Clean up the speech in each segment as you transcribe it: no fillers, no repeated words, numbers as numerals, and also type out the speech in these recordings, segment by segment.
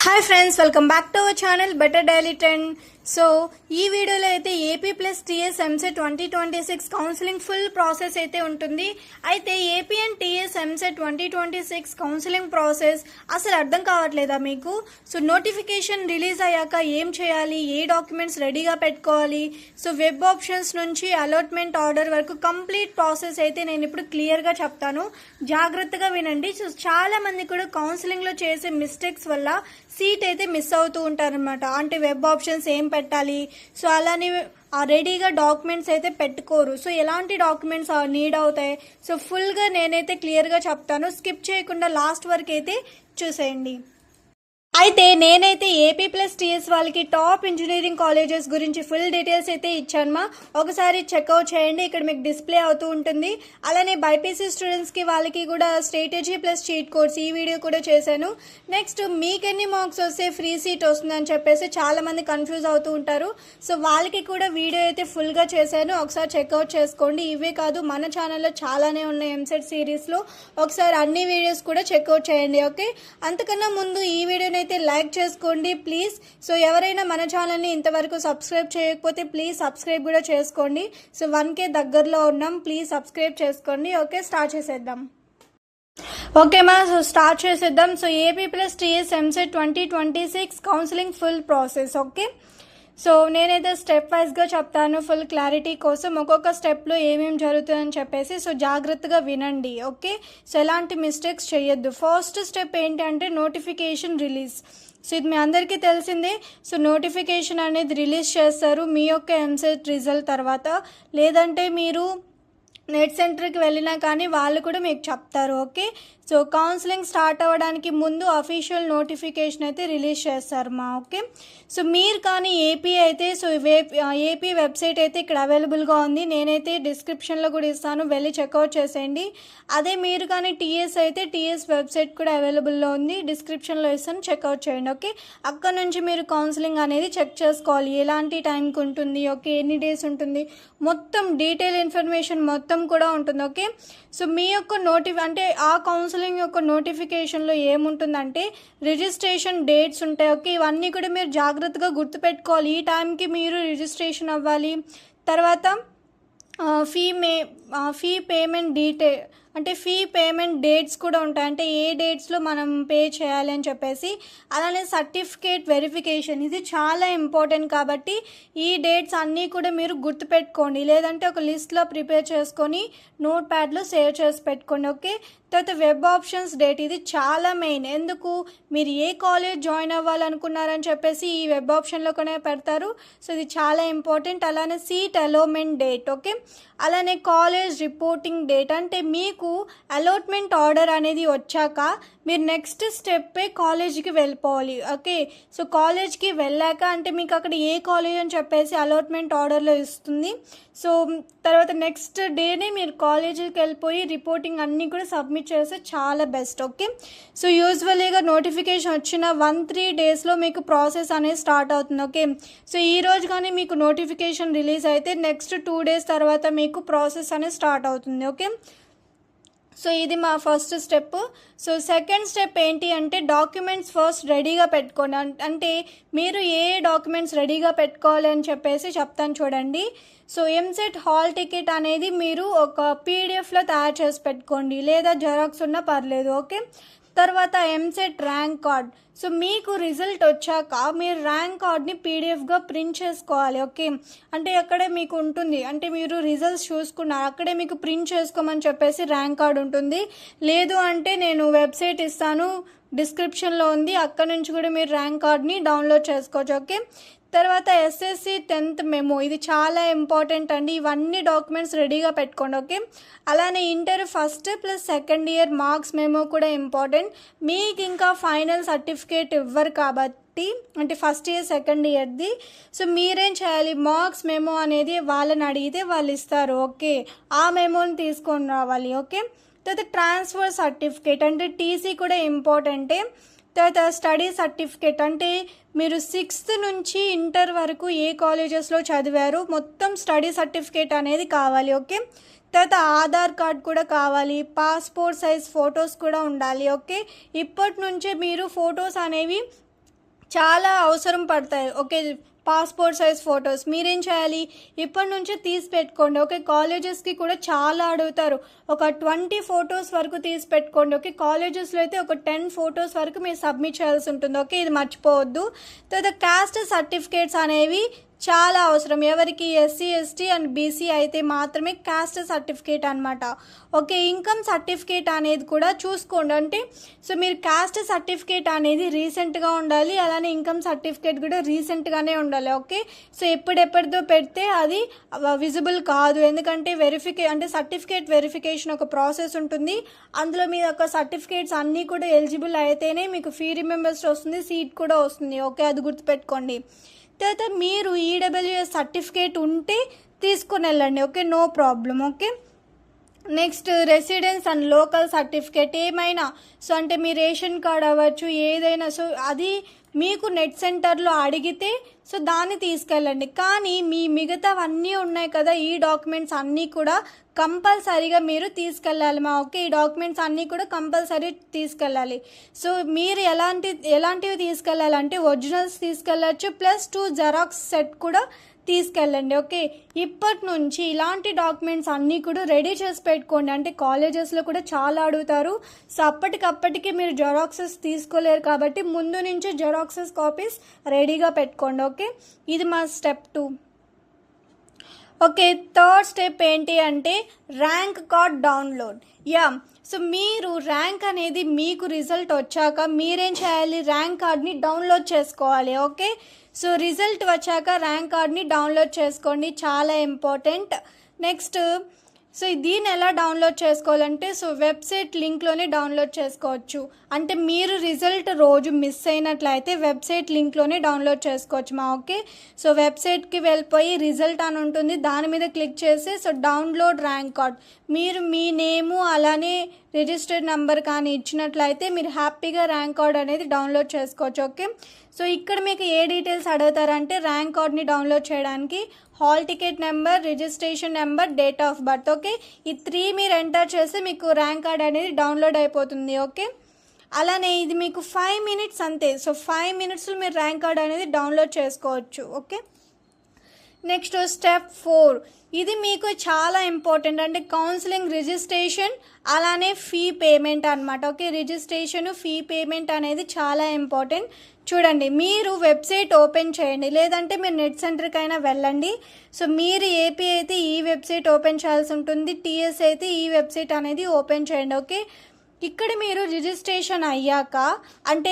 Hi friends, welcome back to our channel better daily trend. So ఈ వీడియోలో అయితే AP plus TS EAMCET 2026 counselling full process అయితే ఉంటుంది. అయితే AP and TS EAMCET 2026 counselling process అసలు అర్థం కావట్లేదా మీకు? సో నోటిఫికేషన్ రిలీజ్ అయ్యాక ఏం చేయాలి, ఏ డాక్యుమెంట్స్ రెడీగా పెట్టుకోవాలి, సో వెబ్ ఆప్షన్స్ నుంచి అలాట్మెంట్ ఆర్డర్ వరకు కంప్లీట్ ప్రాసెస్ అయితే నేను ఇప్పుడు క్లియర్గా చెప్తాను. జాగ్రత్తగా వినండి. సో చాలా మంది కూడా కౌన్సిలింగ్లో చేసే మిస్టేక్స్ వల్ల సీట్ అయితే మిస్ అవుతూ ఉంటారనమాట. అంటే వెబ్ ఆప్షన్స్ ఏం పెట్టాలి, సో అలానే రెడీగా డాక్యుమెంట్స్ అయితే పెట్టుకోరు. సో ఎలాంటి డాక్యుమెంట్స్ నీడ్ అవుతాయి, సో ఫుల్గా నేనైతే క్లియర్గా చెప్తాను. స్కిప్ చేయకుండా లాస్ట్ వరకు అయితే చూసేయండి. అయితే నేనైతే ఏపీ ప్లస్ టీఎస్ వాళ్ళకి టాప్ ఇంజనీరింగ్ కాలేజెస్ గురించి ఫుల్ డీటెయిల్స్ అయితే ఇచ్చానమా. ఒకసారి చెక్అవుట్ చేయండి, ఇక్కడ మీకు డిస్ప్లే అవుతూ ఉంటుంది. అలానే బైపీసీ స్టూడెంట్స్కి వాళ్ళకి కూడా స్ట్రాటజీ ప్లస్ చీట్ కోర్స్ ఈ వీడియో కూడా చేశాను. నెక్స్ట్ మీకు ఎన్ని మార్క్స్ వస్తే ఫ్రీ సీట్ వస్తుందని చెప్పేసి చాలామంది కన్ఫ్యూజ్ అవుతూ ఉంటారు. సో వాళ్ళకి కూడా వీడియో అయితే ఫుల్గా చేశాను, ఒకసారి చెక్అవుట్ చేసుకోండి. ఇవే కాదు, మన ఛానల్లో చాలానే ఉన్నాయి ఎంసెట్ సిరీస్లో, ఒకసారి అన్ని వీడియోస్ కూడా చెక్అవుట్ చేయండి. ఓకే, అంతకన్నా ముందు ఈ వీడియోని అయితే లైక్ చేసుకోండి ప్లీజ్. సో ఎవరైనా మన ఛానల్ని ఇంతవరకు సబ్స్క్రైబ్ చేయకపోతే ప్లీజ్ సబ్స్క్రైబ్ కూడా చేసుకోండి. సో 1K దగ్గరలో ఉన్నాం, ప్లీజ్ సబ్స్క్రైబ్ చేసుకోండి. ఓకే, స్టార్ట్ చేసేద్దాం. ఓకేమా, సో స్టార్ట్ చేసేద్దాం. So AP plus TS EAMCET 2026 counselling full process. Okay, so నేనైతే స్టెప్ వైజ్గా చెప్తాను ఫుల్ క్లారిటీ కోసం, ఒక్కొక్క స్టెప్లో ఏమేమి జరుగుతుందని చెప్పేసి. సో జాగ్రత్తగా వినండి. ఓకే, సో ఎలాంటి మిస్టేక్స్ చేయొద్దు. ఫస్ట్ స్టెప్ ఏంటంటే నోటిఫికేషన్ రిలీజ్. సో ఇది మీ అందరికీ తెలిసిందే. సో నోటిఫికేషన్ అనేది రిలీజ్ చేస్తారు మీ యొక్క ఎంసెట్ రిజల్ట్ తర్వాత, లేదంటే మీరు నెట్ సెంటర్కి వెళ్ళినా కానీ వాళ్ళు కూడా మీకు చెప్తారు. ఓకే, సో కౌన్సిలింగ్ స్టార్ట్ అవ్వడానికి ముందు అఫీషియల్ నోటిఫికేషన్ అయితే రిలీజ్ చేస్తారు మా. ఓకే, సో మీరు కానీ ఏపీ అయితే సో ఏపీ వెబ్సైట్ అయితే ఇక్కడ అవైలబుల్గా ఉంది, నేనైతే డిస్క్రిప్షన్లో కూడా ఇస్తాను, వెళ్ళి చెక్అవుట్ చేసేయండి. అదే మీరు కానీ టీఎస్ అయితే టీఎస్ వెబ్సైట్ కూడా అవైలబుల్లో ఉంది, డిస్క్రిప్షన్లో ఇస్తాను, చెక్అవుట్ చేయండి. ఓకే, అక్కడ నుంచి మీరు కౌన్సిలింగ్ అనేది చెక్ చేసుకోవాలి, ఎలాంటి టైంకి ఉంటుంది, ఓకే ఎన్ని డేస్ ఉంటుంది, మొత్తం డీటెయిల్ ఇన్ఫర్మేషన్ మొత్తం కూడా ఉంటుంది. ఓకే, సో మీ యొక్క అంటే ఆ కౌన్సిలింగ్ యొక్క నోటిఫికేషన్లో ఏముంటుందంటే రిజిస్ట్రేషన్ డేట్స్ ఉంటాయి. ఓకే, ఇవన్నీ కూడా మీరు జాగ్రత్తగా గుర్తుపెట్టుకోవాలి. ఈ టైంకి మీరు రిజిస్ట్రేషన్ అవ్వాలి. తర్వాత ఫీ పేమెంట్ డేట్స్ కూడా ఉంటాయి, అంటే ఏ డేట్స్లో మనం పే చేయాలి అని చెప్పేసి. అలానే సర్టిఫికేట్ వెరిఫికేషన్, ఇది చాలా ఇంపార్టెంట్ కాబట్టి ఈ డేట్స్ అన్నీ కూడా మీరు గుర్తుపెట్టుకోండి, లేదంటే ఒక లిస్ట్లో ప్రిపేర్ చేసుకొని నోట్ ప్యాడ్లో సేవ్ చేసి పెట్టుకోండి. ఓకే, తర్వాత వెబ్ ఆప్షన్స్ డేట్, ఇది చాలా మెయిన్. ఎందుకు, మీరు ఏ కాలేజ్ జాయిన్ అవ్వాలనుకున్నారని చెప్పేసి ఈ వెబ్ ఆప్షన్లో కూడా పెడతారు. సో ఇది చాలా ఇంపార్టెంట్. అలానే సీట్ అలాట్మెంట్ డేట్. ఓకే, అలానే కాలేజ్ రిపోర్టింగ్ డేట్, అంటే మీకు అలాట్మెంట్ ఆర్డర్ అనేది వచ్చాక మీరు నెక్స్ట్ స్టెప్పే కాలేజీకి వెళ్ళిపోవాలి. ఓకే, సో కాలేజ్కి వెళ్ళాక అంటే మీకు అక్కడ ఏ కాలేజ్ అని చెప్పేసి అలాట్మెంట్ ఆర్డర్లో ఇస్తుంది. సో తర్వాత నెక్స్ట్ డేనే మీరు కాలేజీకి వెళ్ళిపోయి రిపోర్టింగ్ అన్నీ కూడా సబ్మిట్ చేస్తే చాలా బెస్ట్. ఓకే, సో యూజువల్గా నోటిఫికేషన్ వచ్చిన 1-3 డేస్లో మీకు ప్రాసెస్ అనేది స్టార్ట్ అవుతుంది. ఓకే, సో ఈరోజు కానీ మీకు నోటిఫికేషన్ రిలీజ్ అయితే నెక్స్ట్ 2 డేస్ తర్వాత మీకు ప్రాసెస్ అనేది స్టార్ట్ అవుతుంది. ఓకే, సో ఇది మా first step. So second step ఏంటి అంటే డాక్యుమెంట్స్ ఫస్ట్ రెడీగా పెట్టుకోండి. అంటే మీరు ఏ డాక్యుమెంట్స్ రెడీగా పెట్టుకోవాలి అని చెప్పేసి చెప్తాను చూడండి. సో ఎంసెట్ హాల్ టికెట్ అనేది మీరు ఒక పీడిఎఫ్లో తయారు చేసి పెట్టుకోండి, లేదా జెరాక్స్ ఉన్నా పర్లేదు. ఓకే, తర్వాత ఎంసెట్ ర్యాంక్ కార్డ్. సో మీకు రిజల్ట్ వచ్చాక మీరు ర్యాంక్ కార్డ్ని పీడిఎఫ్గా ప్రింట్ చేసుకోవాలి. ఓకే, అంటే అక్కడే మీకు ఉంటుంది, అంటే మీరు రిజల్ట్స్ చూసుకున్నారు అక్కడే మీకు ప్రింట్ చేసుకోమని చెప్పేసి ర్యాంక్ కార్డ్ ఉంటుంది. లేదు అంటే నేను వెబ్సైట్ ఇస్తాను, డిస్క్రిప్షన్లో ఉంది, అక్కడ నుంచి కూడా మీరు ర్యాంక్ కార్డ్ని డౌన్లోడ్ చేసుకోవచ్చు. ఓకే, తర్వాత ఎస్ఎస్సి 10th మెమో, ఇది చాలా ఇంపార్టెంట్ అండి, ఇవన్నీ డాక్యుమెంట్స్ రెడీగా పెట్టుకోండి. ఓకే, అలానే inter first plus second year marks memo కూడా ఇంపార్టెంట్. మీకు ఇంకా ఫైనల్ సర్టిఫికేట్ ఇవ్వరు కాబట్టి, అంటే ఫస్ట్ ఇయర్ సెకండ్ ఇయర్ది. సో మీరేం చేయాలి, మార్క్స్ మెమో అనేది వాళ్ళని అడిగితే వాళ్ళు ఇస్తారు. ఓకే, ఆ మెమోని తీసుకొని రావాలి. ఓకే, తర్వాత ట్రాన్స్ఫర్ సర్టిఫికేట్, అంటే టీసీ కూడా ఇంపార్టెంటే. తర్వాత స్టడీ సర్టిఫికేట్, అంటే మీరు 6th నుంచి ఇంటర్ వరకు ఏ కాలేజెస్లో చదివారు మొత్తం స్టడీ సర్టిఫికేట్ అనేది కావాలి. ఓకే, తర్వాత ఆధార్ కార్డ్ కూడా కావాలి, పాస్పోర్ట్ సైజ్ ఫొటోస్ కూడా ఉండాలి. ఓకే, ఇప్పటి నుంచే మీరు ఫొటోస్ అనేవి చాలా అవసరం పడతాయి. ఓకే, పాస్పోర్ట్ సైజ్ ఫొటోస్ మీరేం చేయాలి, ఇప్పటి నుంచే తీసి పెట్టుకోండి. ఓకే, కాలేజెస్కి కూడా చాలా అడుగుతారు, ఒక 20 ఫొటోస్ వరకు తీసి పెట్టుకోండి. ఓకే, కాలేజెస్లో అయితే ఒక 10 ఫొటోస్ వరకు మీరు సబ్మిట్ చేయాల్సి ఉంటుంది. ఓకే, ఇది మర్చిపోవద్దు. తర్వాత కాస్ట్ సర్టిఫికేట్స్ అనేవి చాలా అవసరం. ఎవరికి ఎస్సీ ఎస్టీ అండ్ బీసీ అయితే మాత్రమే కాస్ట్ సర్టిఫికేట్ అనమాట. ఓకే, ఇన్కమ్ సర్టిఫికేట్ అనేది కూడా చూసుకోండి. అంటే సో మీరు కాస్ట్ సర్టిఫికేట్ అనేది రీసెంట్గా ఉండాలి, అలానే ఇన్కమ్ సర్టిఫికేట్ కూడా రీసెంట్గానే ఉండాలి. ఓకే, సో ఎప్పుడెప్పటిదో పెడితే అది విజిబుల్ కాదు, ఎందుకంటే అంటే సర్టిఫికేట్ వెరిఫికేషన్ ఒక ప్రాసెస్ ఉంటుంది. అందులో మీ యొక్క సర్టిఫికేట్స్ అన్నీ కూడా ఎలిజిబుల్ అయితేనే మీకు ఫీ రిమెంబర్స్ వస్తుంది, సీట్ కూడా వస్తుంది. ఓకే, అది గుర్తుపెట్టుకోండి. తర్వాత మీరు ఈడబ్ల్యూఎస్ సర్టిఫికేట్ ఉంటే తీసుకుని వెళ్ళండి. Okay, no problem. Okay, next residence and local certificate ఏమైనా, సో అంటే మీ రేషన్ కార్డ్ అవ్వచ్చు ఏదైనా, సో అది మీకు నెట్ సెంటర్లో అడిగితే సో దాన్ని తీసుకెళ్ళండి. కానీ మీ మిగతావన్నీ ఉన్నాయి కదా, ఈ డాక్యుమెంట్స్ అన్నీ కూడా కంపల్సరీగా మీరు తీసుకెళ్ళాలి ఓకే, ఈ డాక్యుమెంట్స్ అన్నీ కూడా కంపల్సరీ తీసుకెళ్ళాలి. సో మీరు ఎలాంటివి తీసుకెళ్ళాలంటే ఒరిజినల్స్ తీసుకెళ్ళచ్చు, ప్లస్ 2 జెరాక్స్ సెట్ కూడా తీసుకెళ్ళండి. ఓకే, ఇప్పటి నుంచి ఇలాంటి డాక్యుమెంట్స్ అన్నీ కూడా రెడీ చేసి పెట్టుకోండి. అంటే కాలేజెస్లో కూడా చాలా అడుగుతారు, సో అప్పటికప్పటికి మీరు జెరాక్సెస్ తీసుకోలేరు కాబట్టి ముందు నుంచి జెరాక్సెస్ కాపీస్ రెడీగా పెట్టుకోండి. ఓకే, ఇది మా స్టెప్ 2. ఓకే, థర్డ్ స్టెప్ ఏంటి అంటే ర్యాంక్ కార్డ్ డౌన్లోడ్. సో మీరు ర్యాంక్ అనేది మీకు రిజల్ట్ వచ్చాక మీరేం చేయాలి, ర్యాంక్ కార్డ్ని డౌన్లోడ్ చేసుకోవాలి. ఓకే, సో రిజల్ట్ వచ్చాక ర్యాంక్ కార్డ్ని డౌన్లోడ్ చేసుకోండి, చాలా ఇంపార్టెంట్. నెక్స్ట్ సో దీన్ని ఎలా డౌన్లోడ్ చేసుకోవాలంటే సో వెబ్సైట్ లింక్లోనే డౌన్లోడ్ చేసుకోవచ్చు. అంటే మీరు రిజల్ట్ రోజు మిస్ అయినట్లయితే వెబ్సైట్ లింక్లోనే డౌన్లోడ్ చేసుకోవచ్చు ఓకే, సో వెబ్సైట్కి వెళ్ళిపోయి రిజల్ట్ అని ఉంటుంది, దాని మీద క్లిక్ చేసి సో డౌన్లోడ్ ర్యాంక్ కార్డ్, మీరు మీ నేము అలానే రిజిస్టర్డ్ నెంబర్ కానీ ఇచ్చినట్లయితే మీరు హ్యాపీగా ర్యాంక్ కార్డ్ అనేది డౌన్లోడ్ చేసుకోవచ్చు. ఓకే, సో ఇక్కడ మీకు ఏ డీటెయిల్స్ అడుగుతారంటే ర్యాంక్ కార్డ్ని డౌన్లోడ్ చేయడానికి hall ticket number, registration number, date of birth. Okay, ఈ 3 మీరు ఎంటర్ చేస్తే మీకు ర్యాంక్ కార్డ్ అనేది డౌన్లోడ్ అయిపోతుంది. ఓకే, అలానే ఇది మీకు 5 మినిట్స్ అంతే, సో 5 మినిట్స్లో మీరు ర్యాంక్ కార్డ్ అనేది డౌన్లోడ్ చేసుకోవచ్చు. ఓకే, నెక్స్ట్ స్టెప్ 4, ఇది మీకు చాలా ఇంపార్టెంట్. అంటే కౌన్సిలింగ్ రిజిస్ట్రేషన్ అలానే ఫీ పేమెంట్ అనమాట. ఓకే, రిజిస్ట్రేషన్ ఫీ పేమెంట్ అనేది చాలా ఇంపార్టెంట్. చూడండి, మీరు వెబ్సైట్ ఓపెన్ చేయండి, లేదంటే మీరు నెట్ సెంటర్కి అయినా వెళ్ళండి. సో మీరు ఏపీ అయితే ఈ వెబ్సైట్ ఓపెన్ చేయాల్సి ఉంటుంది, టీఎస్ అయితే ఈ వెబ్సైట్ అనేది ఓపెన్ చేయండి. ఓకే, ఇక్కడ మీరు రిజిస్ట్రేషన్ అయ్యాక అంటే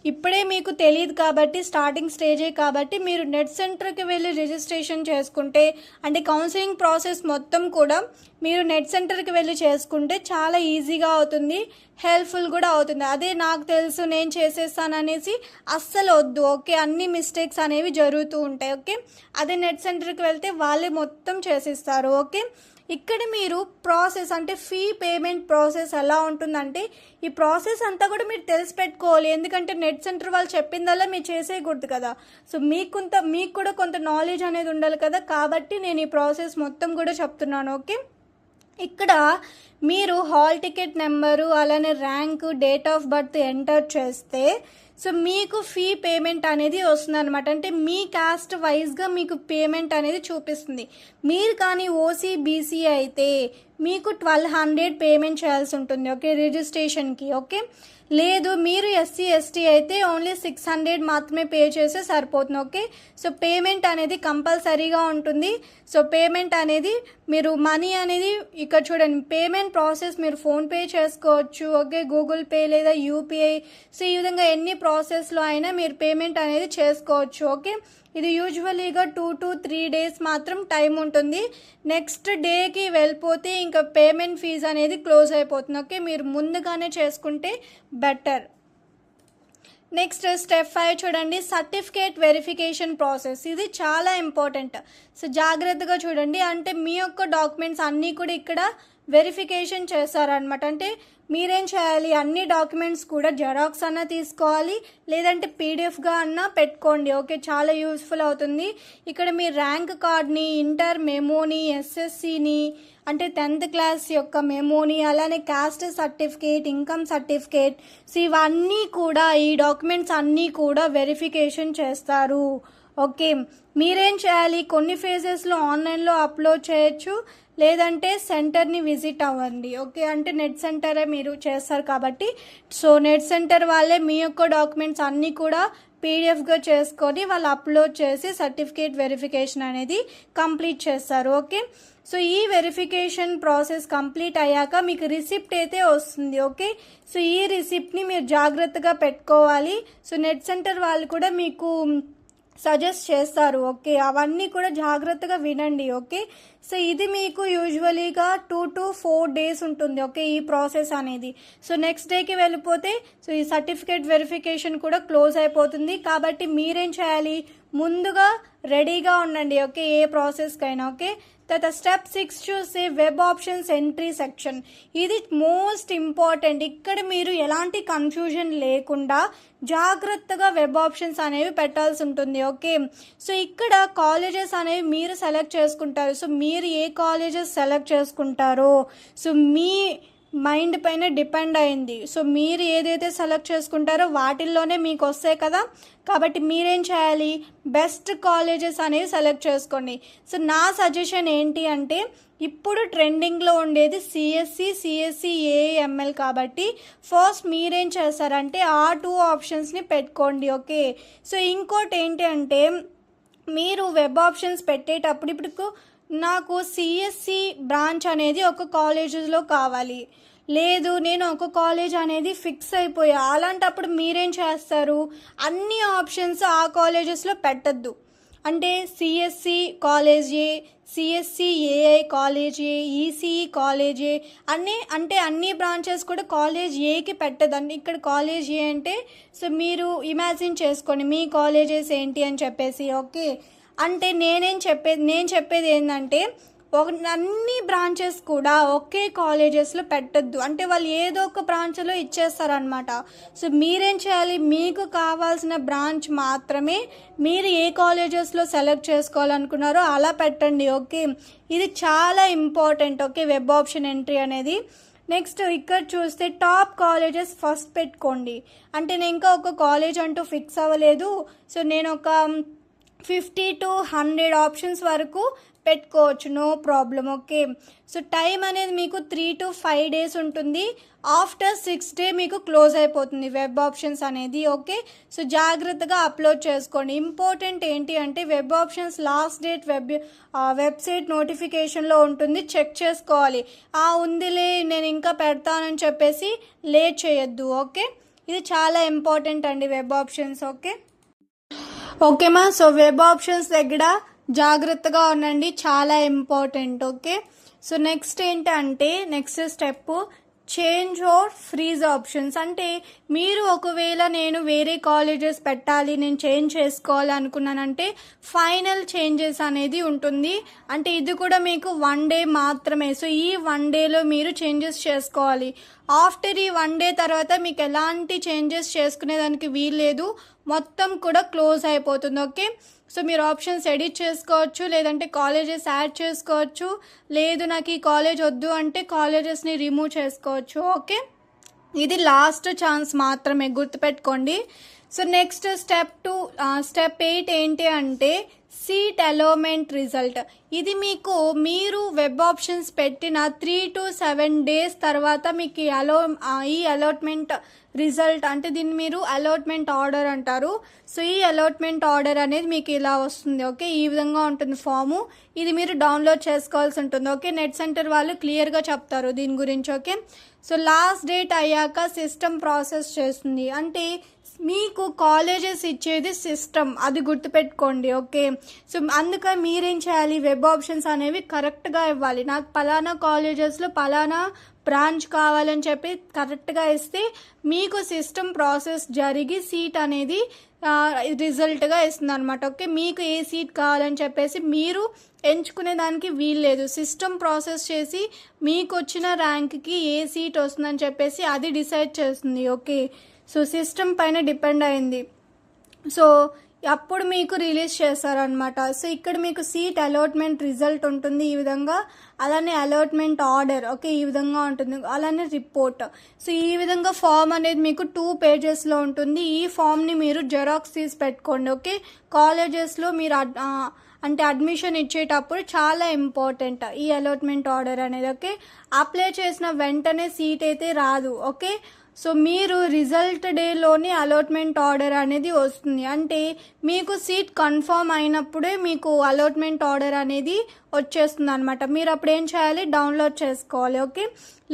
ఇప్పుడే మీకు తెలియదు కాబట్టి స్టార్టింగ్ స్టేజే కాబట్టి మీరు నెట్ సెంటర్కి వెళ్ళి రిజిస్ట్రేషన్ చేసుకుంటే అంటే కౌన్సిలింగ్ ప్రాసెస్ మొత్తం కూడా మీరు నెట్ సెంటర్కి వెళ్ళి చేసుకుంటే చాలా ఈజీగా అవుతుంది, హెల్ప్ఫుల్ కూడా అవుతుంది. అదే నాకు తెలుసు నేను చేసేస్తాను అనేసి అస్సలు వద్దు. ఓకే, అన్ని మిస్టేక్స్ అనేవి జరుగుతూ ఉంటాయి. ఓకే, అదే నెట్ సెంటర్కి వెళ్తే వాళ్ళే మొత్తం చేసిస్తారు. ఓకే, ఇక్కడ మీరు ప్రాసెస్ అంటే ఫీ పేమెంట్ ప్రాసెస్ ఎలా ఉంటుందంటే ఈ ప్రాసెస్ అంతా కూడా మీరు తెలిసి పెట్టుకోవాలి, ఎందుకంటే నెట్ సెంటర్ వాళ్ళు చెప్పిందల్లా మీరు చేసేయకూడదు కదా. సో మీకు కూడా కొంత నాలెడ్జ్ అనేది ఉండాలి కదా, కాబట్టి నేను ఈ ప్రాసెస్ మొత్తం కూడా చెప్తున్నాను. ఓకే, ఇక్కడ మీరు హాల్ టికెట్ నెంబరు అలానే rank, date of birth enter చేస్తే సో మీకు ఫీ పేమెంట్ అనేది వస్తుంది అనమాట. అంటే మీ కాస్ట్ వైజ్గా మీకు పేమెంట్ అనేది చూపిస్తుంది. మీరు కానీ ఓసీ బీసీ అయితే మీకు 1200 పేమెంట్ చేయాల్సి ఉంటుంది. ఓకే, రిజిస్ట్రేషన్కి. ఓకే, లేదు మీరు ఎస్సీ ఎస్టీ అయితే ఓన్లీ 600 మాత్రమే పే చేస్తే సరిపోతుంది. ఓకే, సో పేమెంట్ అనేది కంపల్సరీగా ఉంటుంది. సో పేమెంట్ అనేది మీరు మనీ అనేది ఇక్కడ చూడండి, పేమెంట్ ప్రాసెస్ మీరు ఫోన్పే చేసుకోవచ్చు. ఓకే, గూగుల్ పే లేదా యూపీఐ, సో ఈ విధంగా ఎన్ని ప్రాసెస్లో అయినా మీరు పేమెంట్ అనేది చేసుకోవచ్చు. ఓకే, ఇది యూజువలీగా 2 to 3 డేస్ మాత్రం టైం ఉంటుంది. నెక్స్ట్ డేకి వెళ్ళిపోతే ఇంకా పేమెంట్ ఫీజు అనేది క్లోజ్ అయిపోతుంది. ఓకే, మీరు ముందుగానే చేసుకుంటే బెటర్. నెక్స్ట్ స్టెప్ 5 చూడండి, సర్టిఫికేట్ వెరిఫికేషన్ ప్రాసెస్. ఇది చాలా ఇంపార్టెంట్, సో జాగ్రత్తగా చూడండి. అంటే మీ యొక్క డాక్యుమెంట్స్ అన్నీ కూడా ఇక్కడ వెరిఫికేషన్ చేస్తారనమాట. అంటే మీరేం చేయాలి, అన్ని డాక్యుమెంట్స్ కూడా జెరాక్స్ అన్న తీసుకోవాలి, లేదంటే పీడిఎఫ్గా అన్న పెట్టుకోండి. ఓకే, చాలా యూస్ఫుల్ అవుతుంది. ఇక్కడ మీ ర్యాంక్ కార్డ్ని, ఇంటర్ మెమోని, ఎస్ఎస్సిని అంటే 10th క్లాస్ యొక్క మెమోని, అలానే caste certificate, income certificate, so ఇవన్నీ కూడా, ఈ డాక్యుమెంట్స్ అన్నీ కూడా వెరిఫికేషన్ చేస్తారు. ఓకే, మీరేం చేయాలి, కొన్ని ఫేజెస్లో ఆన్లైన్లో అప్లోడ్ చేయొచ్చు, లేదంటే సెంటర్ని విజిట్ అవ్వండి. ఓకే, అంటే నెట్ సెంటరే మీరు చేస్తారు కాబట్టి, సో నెట్ సెంటర్ వాళ్ళే మీ యొక్క డాక్యుమెంట్స్ అన్నీ కూడా పీడిఎఫ్గా చేసుకొని వాళ్ళు అప్లోడ్ చేసి సర్టిఫికేట్ వెరిఫికేషన్ అనేది కంప్లీట్ చేస్తారు. ఓకే, సో ఈ వెరిఫికేషన్ ప్రాసెస్ కంప్లీట్ అయ్యాక మీకు రిసిప్ట్ అయితే వస్తుంది. ఓకే, సో ఈ రిసిప్ట్ని మీరు జాగ్రత్తగా పెట్టుకోవాలి. సో నెట్ సెంటర్ వాళ్ళు కూడా మీకు సజెస్ట్ చేస్తారు. ఓకే, అవన్నీ కూడా జాగ్రత్తగా వినండి. ఓకే, సో ఇది మీకు యూజువలీగా 2 to 4 days ఉంటుంది. ఓకే, ఈ ప్రాసెస్ అనేది. సో నెక్స్ట్ డేకి వెళ్ళిపోతే సో ఈ సర్టిఫికేట్ వెరిఫికేషన్ కూడా క్లోజ్ అయిపోతుంది. కాబట్టి మీరేం చేయాలి, ముందుగా రెడీగా ఉండండి. ఓకే, ఏ ప్రాసెస్కైనా. ఓకే, తర్వాత స్టెప్ 6 చూస్తే వెబ్ ఆప్షన్స్ ఎంట్రీ సెక్షన్. ఇది మోస్ట్ ఇంపార్టెంట్. ఇక్కడ మీరు ఎలాంటి కన్ఫ్యూజన్ లేకుండా జాగ్రత్తగా వెబ్ ఆప్షన్స్ అనేవి పెట్టాల్సి ఉంటుంది. ఓకే, సో ఇక్కడ కాలేజెస్ అనేవి మీరు సెలెక్ట్ చేసుకుంటారు. సో మీరు ఏ కాలేజెస్ సెలెక్ట్ చేసుకుంటారో సో మీ మైండ్ పైన డిపెండ్ అయింది. సో మీరు ఏదైతే సెలెక్ట్ చేసుకుంటారో వాటిల్లోనే మీకు వస్తాయి కదా. కాబట్టి మీరేం చేయాలి, బెస్ట్ కాలేజెస్ అనేవి సెలెక్ట్ చేసుకోండి. సో నా సజెషన్ ఏంటి అంటే, ఇప్పుడు ట్రెండింగ్లో ఉండేది సిఎస్సి, ఏఎంఎల్. కాబట్టి ఫస్ట్ మీరేం చేస్తారంటే ఆ 2 ఆప్షన్స్ని పెట్టుకోండి. ఓకే, సో ఇంకోటి ఏంటి అంటే, మీరు వెబ్ ఆప్షన్స్ పెట్టేటప్పుడు ఇప్పుడు నాకు సిఎస్సి బ్రాంచ్ అనేది ఒక కాలేజెస్లో కావాలి, లేదు నేను ఒక కాలేజ్ అనేది ఫిక్స్ అయిపోయా, అలాంటప్పుడు మీరేం చేస్తారు, అన్ని ఆప్షన్స్ ఆ కాలేజెస్లో పెట్టద్దు. అంటే సిఎస్సి కాలేజ్ ఏ, సిఎస్సి ఏఐ కాలేజ్ ఏ, ఈసీఈ కాలేజ్ ఏ అన్ని బ్రాంచెస్ కూడా కాలేజ్ ఏకి పెట్టదండి. ఇక్కడ కాలేజ్ ఏ అంటే సో మీరు ఇమాజిన్ చేసుకోండి మీ కాలేజెస్ ఏంటి అని చెప్పేసి. ఓకే, అంటే నేను చెప్పేది ఏంటంటే, అన్ని బ్రాంచెస్ కూడా ఒకే కాలేజెస్లో పెట్టద్దు. అంటే వాళ్ళు ఏదో ఒక బ్రాంచ్లో ఇచ్చేస్తారనమాట. సో మీరేం చేయాలి, మీకు కావాల్సిన బ్రాంచ్ మాత్రమే మీరు ఏ కాలేజెస్లో సెలెక్ట్ చేసుకోవాలనుకున్నారో అలా పెట్టండి. ఓకే, ఇది చాలా important. Okay, web option entry అనేది. నెక్స్ట్ ఇక్కడ చూస్తే టాప్ కాలేజెస్ ఫస్ట్ పెట్టుకోండి. అంటే నేను ఇంకా ఒక కాలేజ్ అంటూ ఫిక్స్ అవ్వలేదు, సో నేను ఒక 50 to 100 ఆప్షన్స్ వరకు పెట్టుకోవచ్చు, no problem. Okay, so time అనేది మీకు 3 to 5 days ఉంటుంది. ఆఫ్టర్ 6th day మీకు క్లోజ్ అయిపోతుంది వెబ్ ఆప్షన్స్ అనేది. ఓకే, సో జాగ్రత్తగా అప్లోడ్ చేసుకోండి. ఇంపార్టెంట్ ఏంటి అంటే, web options last date website నోటిఫికేషన్లో ఉంటుంది, చెక్ చేసుకోవాలి. ఉందిలే నేను ఇంకా పెడతానని చెప్పేసి లేట్ చేయొద్దు. ఓకే, ఇది చాలా ఇంపార్టెంట్ అండి వెబ్ ఆప్షన్స్. ఓకేమా, సో వెబ్ ఆప్షన్స్ దగ్గర జాగ్రత్తగా ఉండండి, చాలా ఇంపార్టెంట్. ఓకే, సో నెక్స్ట్ ఏంటంటే, next step change or freeze options. అంటే మీరు ఒకవేళ నేను వేరే కాలేజెస్ పెట్టాలి, నేను చేంజ్ చేసుకోవాలి అనుకున్నానంటే ఫైనల్ చేంజెస్ అనేది ఉంటుంది. అంటే ఇది కూడా మీకు 1 day మాత్రమే. సో ఈ 1 dayలో మీరు చేంజెస్ చేసుకోవాలి. ఆఫ్టర్ ఈ 1 day తర్వాత మీకు ఎలాంటి చేంజెస్ చేసుకునేదానికి వీల్లేదు, మొత్తం కూడా క్లోజ్ అయిపోతుంది. ఓకే, సో మీరు ఆప్షన్స్ ఎడిట్ చేసుకోవచ్చు, లేదంటే కాలేజెస్ యాడ్ చేసుకోవచ్చు, లేదు నాకు ఈ కాలేజ్ వద్దు అంటే కాలేజెస్ని రిమూవ్ చేసుకోవచ్చు. ఓకే, ఇది లాస్ట్ ఛాన్స్ మాత్రమే, గుర్తుపెట్టుకోండి. సో నెక్స్ట్ స్టెప్ 8 ఏంటి అంటే సీట్ అలాట్మెంట్ రిజల్ట్. ఇది మీరు వెబ్ ఆప్షన్స్ పెట్టిన 3 to 7 days తర్వాత మీకు ఈ అలాట్మెంట్ రిజల్ట్, అంటే దీన్ని మీరు అలాట్మెంట్ ఆర్డర్ అంటారు. సో ఈ అలాట్మెంట్ ఆర్డర్ అనేది మీకు ఇలా వస్తుంది. ఓకే, ఈ విధంగా ఉంటుంది ఫాము. ఇది మీరు డౌన్లోడ్ చేసుకోవాల్సి ఉంటుంది. ఓకే, నెట్ సెంటర్ వాళ్ళు క్లియర్గా చెప్తారు దీని గురించి. ఓకే, సో లాస్ట్ డేట్ అయ్యాక సిస్టమ్ ప్రాసెస్ చేస్తుంది. అంటే మీకు కాలేజెస్ ఇచ్చేది సిస్టమ్, అది గుర్తుపెట్టుకోండి. ఓకే, సో అందుకని మీరేం చేయాలి, వెబ్ ఆప్షన్స్ అనేవి కరెక్ట్గా ఇవ్వాలి. నాకు పలానా కాలేజెస్లో పలానా బ్రాంచ్ కావాలని చెప్పి కరెక్ట్గా ఇస్తే మీకు సిస్టమ్ ప్రాసెస్ జరిగి సీట్ అనేది రిజల్ట్గా ఇస్తుంది అనమాట. ఓకే, మీకు ఏ సీట్ కావాలని చెప్పేసి మీరు ఎంచుకునే దానికి వీల్లేదు. సిస్టమ్ ప్రాసెస్ చేసి మీకు వచ్చిన ర్యాంక్కి ఏ సీట్ వస్తుందని చెప్పేసి అది డిసైడ్ చేస్తుంది. ఓకే, సో సిస్టమ్ పైన డిపెండ్ అయింది. సో అప్పుడు మీకు రిలీజ్ చేస్తారనమాట. సో ఇక్కడ మీకు సీట్ అలాట్మెంట్ రిజల్ట్ ఉంటుంది ఈ విధంగా, అలానే అలాట్మెంట్ ఆర్డర్ ఓకే ఈ విధంగా ఉంటుంది, అలానే రిపోర్ట్. సో ఈ విధంగా ఫామ్ అనేది మీకు 2 పేజెస్లో ఉంటుంది. ఈ ఫామ్ని మీరు జెరాక్స్ తీసి పెట్టుకోండి. ఓకే, కాలేజెస్లో మీరు అంటే అడ్మిషన్ ఇచ్చేటప్పుడు చాలా ఇంపార్టెంట్ ఈ అలాట్మెంట్ ఆర్డర్ అనేది. ఓకే, అప్లై చేసిన వెంటనే సీట్ అయితే రాదు. ఓకే, సో మీరు రిజల్ట్ డేలోనే అలాట్మెంట్ ఆర్డర్ అనేది వస్తుంది. అంటే మీకు సీట్ కన్ఫర్మ్ అయినప్పుడే మీకు అలాట్మెంట్ ఆర్డర్ అనేది వచ్చేస్తుంది అనమాట. మీరు అప్పుడు ఏం చేయాలి, డౌన్లోడ్ చేసుకోవాలి. ఓకే,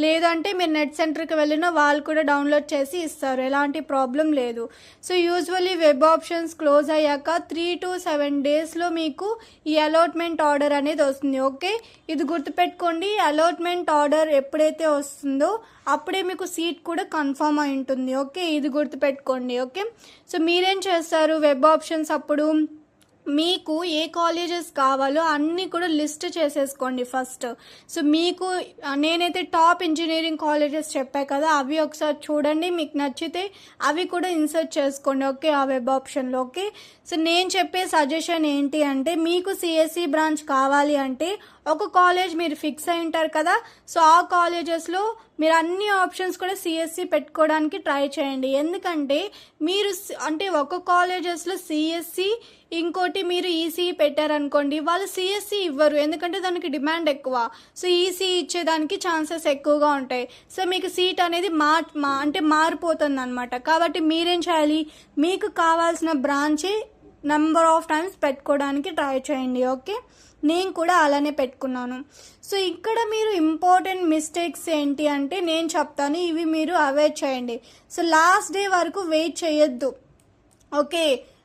లేదంటే మీరు నెట్ సెంటర్కి వెళ్ళినా వాళ్ళు కూడా డౌన్లోడ్ చేసి ఇస్తారు, ఎలాంటి ప్రాబ్లం లేదు. So usually web options close అయ్యాక 3 to 7 డేస్లో మీకు ఈ అలాట్మెంట్ ఆర్డర్ అనేది వస్తుంది. ఓకే, ఇది గుర్తుపెట్టుకోండి, అలాట్మెంట్ ఆర్డర్ ఎప్పుడైతే వస్తుందో అప్పుడే మీకు సీట్ కూడా కన్ఫర్మ్ అయి ఉంటుంది. ఓకే, ఇది గుర్తుపెట్టుకోండి. ఓకే, సో మీరేం చేస్తారు, వెబ్ ఆప్షన్స్ అప్పుడు మీకు ఏ కాలేజెస్ కావాలో అన్నీ కూడా లిస్ట్ చేసేసుకోండి ఫస్ట్. సో మీకు నేనైతే టాప్ ఇంజనీరింగ్ కాలేజెస్ చెప్పా కదా, అవి ఒకసారి చూడండి, మీకు నచ్చితే అవి కూడా ఇన్సర్ట్ చేసుకోండి. ఓకే, ఆ వెబ్ ఆప్షన్లో. ఓకే, సో నేను చెప్పే సజెషన్ ఏంటి అంటే, మీకు సిఎస్సి బ్రాంచ్ కావాలి అంటే ఒక కాలేజ్ మీరు ఫిక్స్ అయి ఉంటారు కదా, సో ఆ కాలేజెస్లో మీరు అన్ని ఆప్షన్స్ కూడా సిఎస్సి పెట్టుకోవడానికి ట్రై చేయండి. ఎందుకంటే మీరు అంటే ఒక కాలేజెస్లో సిఎస్సి ఇంకోటి మీరు ఈసీఈ పెట్టారనుకోండి, వాళ్ళు సిఎస్సి ఇవ్వరు, ఎందుకంటే దానికి డిమాండ్ ఎక్కువ. సో ఈసీఈ ఇచ్చేదానికి ఛాన్సెస్ ఎక్కువగా ఉంటాయి. సో మీకు సీట్ అనేది అంటే మారిపోతుంది అనమాట. కాబట్టి మీరేం చేయాలి, మీకు కావాల్సిన బ్రాంచే నెంబర్ ఆఫ్ టైమ్స్ పెట్టుకోవడానికి ట్రై చేయండి. ఓకే, నేను కూడా అలానే పెట్టుకున్నాను. సో ఇక్కడ మీరు ఇంపార్టెంట్ మిస్టేక్స్ ఏంటి అంటే నేను చెప్తాను, ఇవి మీరు అవాయిడ్ చేయండి. సో లాస్ట్ డే వరకు వెయిట్ చేయొద్దు. ఓకే,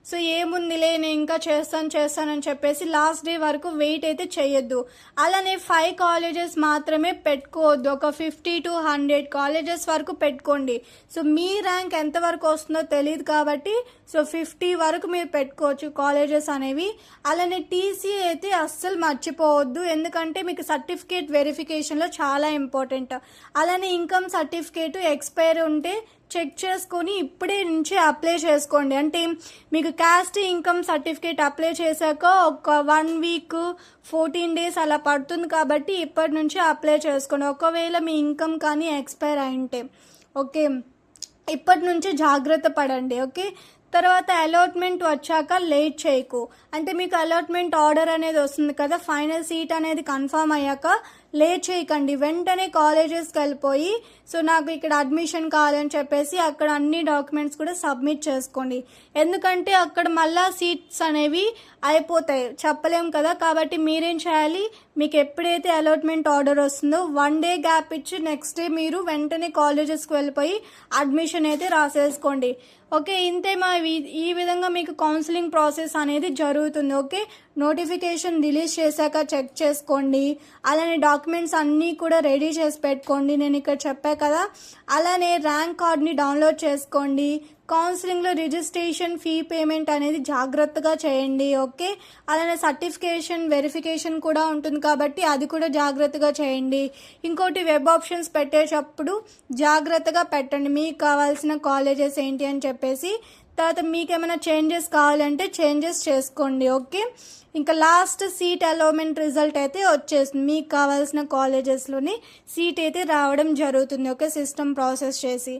సో ఏముందిలే నేను ఇంకా చేస్తానని చెప్పేసి లాస్ట్ డే వరకు వెయిట్ అయితే చేయొద్దు. అలానే 5 కాలేజెస్ మాత్రమే పెట్టుకోవద్దు, ఒక 50 to 100 కాలేజెస్ వరకు పెట్టుకోండి. సో మీ ర్యాంక్ ఎంతవరకు వస్తుందో తెలియదు కాబట్టి సో 50 వరకు మీరు పెట్టుకోవచ్చు కాలేజెస్ అనేవి. అలానే టీసీ అయితే అస్సలు మర్చిపోవద్దు, ఎందుకంటే మీకు సర్టిఫికేట్ వెరిఫికేషన్లో చాలా ఇంపార్టెంట్. అలానే ఇన్కమ్ సర్టిఫికేట్ ఎక్స్పైర్ ఉంటే చెక్ చేసుకొని ఇప్పుడే నుంచి అప్లై చేసుకోండి. అంటే మీకు క్యాస్ట్ ఇన్కమ్ సర్టిఫికేట్ అప్లై చేశాక ఒక 1 week 14 days అలా పడుతుంది కాబట్టి ఇప్పటి నుంచి అప్లై చేసుకోండి, ఒకవేళ మీ ఇన్కమ్ కానీ ఎక్స్పైర్ అయింటే. ఓకే, ఇప్పటి నుంచి జాగ్రత్త పడండి. ఓకే, తర్వాత అలాట్మెంట్ వచ్చాక లేట్ చేయకు. అంటే మీకు అలాట్మెంట్ ఆర్డర్ అనేది వస్తుంది కదా, ఫైనల్ సీట్ అనేది కన్ఫర్మ్ అయ్యాక లేట్ చేయకండి, వెంటనే కాలేజెస్కి వెళ్ళిపోయి సో నాకు ఇక్కడ అడ్మిషన్ కావాలని చెప్పేసి అక్కడ అన్ని డాక్యుమెంట్స్ కూడా సబ్మిట్ చేసుకోండి. ఎందుకంటే అక్కడ మళ్ళా సీట్స్ అనేవి అయిపోతాయి, చెప్పలేం కదా. కాబట్టి మీరేం చేయాలి, మీకు ఎప్పుడైతే అలాట్మెంట్ ఆర్డర్ వస్తుందో 1 day గ్యాప్ ఇచ్చి నెక్స్ట్ డే మీరు వెంటనే కాలేజెస్కి వెళ్ళిపోయి అడ్మిషన్ అయితే రాసేసుకోండి. ఓకే, ఇంతే ఈ విధంగా మీకు కౌన్సిలింగ్ ప్రాసెస్ అనేది జరుగుతుంది. ఓకే, నోటిఫికేషన్ రిలీజ్ చేశాక చెక్ చేసుకోండి. అలానే డాక్యుమెంట్స్ అన్నీ కూడా రెడీ చేసి పెట్టుకోండి, నేను ఇక్కడ చెప్పా కదా. అలానే ర్యాంక్ కార్డ్ని డౌన్లోడ్ చేసుకోండి. కౌన్సిలింగ్లో రిజిస్ట్రేషన్ ఫీ పేమెంట్ అనేది జాగ్రత్తగా చేయండి. ఓకే, అలానే సర్టిఫికేషన్ వెరిఫికేషన్ కూడా ఉంటుంది కాబట్టి అది కూడా జాగ్రత్తగా చేయండి. ఇంకోటి వెబ్ ఆప్షన్స్ పెట్టేటప్పుడు జాగ్రత్తగా పెట్టండి, మీకు కావాల్సిన కాలేజెస్ ఏంటి అని చెప్పేసి. తర్వాత మీకు ఏమైనా చేంజెస్ కావాలంటే చేంజెస్ చేసుకోండి. ఓకే, ఇంకా లాస్ట్ సీట్ అలాట్మెంట్ రిజల్ట్ అయితే వచ్చేస్తుంది, మీకు కావాల్సిన కాలేజెస్లోని సీట్ అయితే రావడం జరుగుతుంది. ఓకే, సిస్టమ్ ప్రాసెస్ చేసి.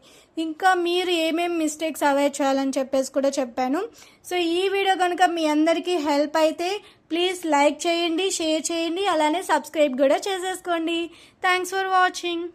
ఇంకా మీరు ఏమేమి మిస్టేక్స్ అవాయిడ్ చేయాలని చెప్పేసి కూడా చెప్పాను. సో ఈ వీడియో కనుక మీ అందరికీ హెల్ప్ అయితే ప్లీజ్ లైక్ చేయండి, షేర్ చేయండి, అలానే సబ్స్క్రైబ్ కూడా చేసేసుకోండి. Thanks for watching.